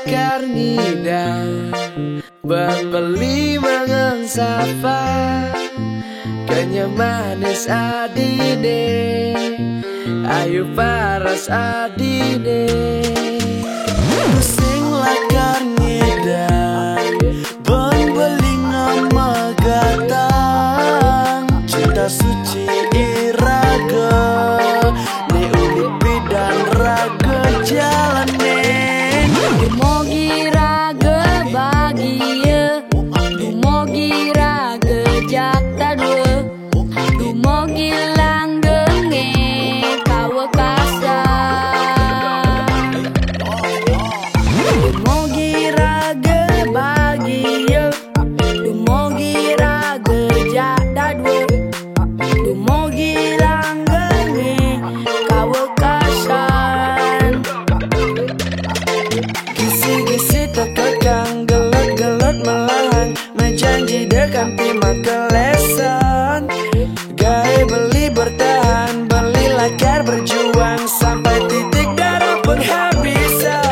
Karnida berbeli mangang sapa kanya manis adine ayu paras adine sing lakar ngedang berbeli nama gatang cinta suci iraga ne ulipi dan raga jalanin Dumogi raga bahagia, dumogi raga jakta dua, dumogi langgenge kawa kasar. Dumogi raga bahagia, dumogi raga jakta dua, dumogi langgenge kawa kasar. Gisi terkekang gelut-gelut melahan menjanji dekan timah kelesan gaya beli bertahan beli lakar berjuang sampai titik darah penghabisan.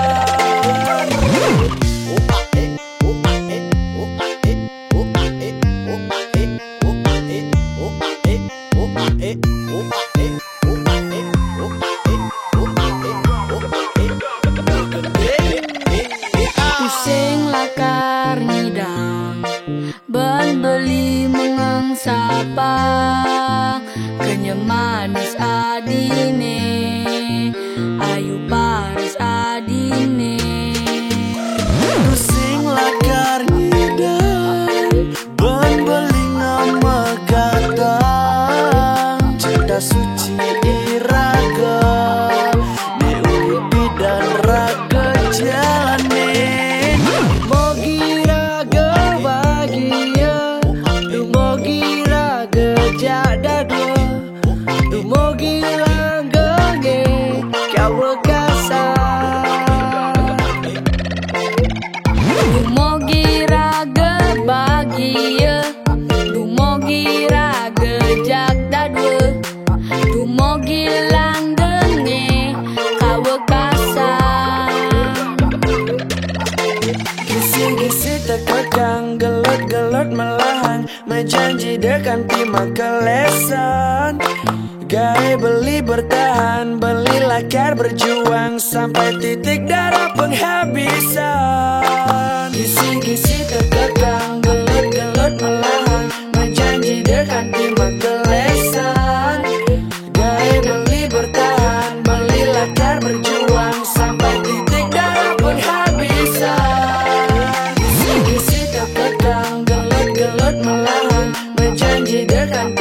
Pusing lakar ngidang ban beli mengang sapa kenya manis adine ayu paras adine Pusing lakar ngidang ban beli nama gatang cinta suci iraga ne ulipi dan raga jalanin. Dumogi raga bahagia, dumogi raga jakda dua, dumogi langgenge kawa kasar. Dumogi raga bahagia, dumogi raga jakda dua, dumogi langgenge kawa kasar. Gisi-gisi terkekang gelut-gelut melahan menjanji dekan timah kelesan gaya beli bertahan beli lakar berjuang sampai titik darah penghabisan. Gisi-gisi terkekang gelut-gelut melahan menjanji dekan timah kelesan gaya beli bertahan beli lakar berjuang sampai titik darah penghabisan. Gisi-gisi terkekang gelut-gelut melahan menjanji dekan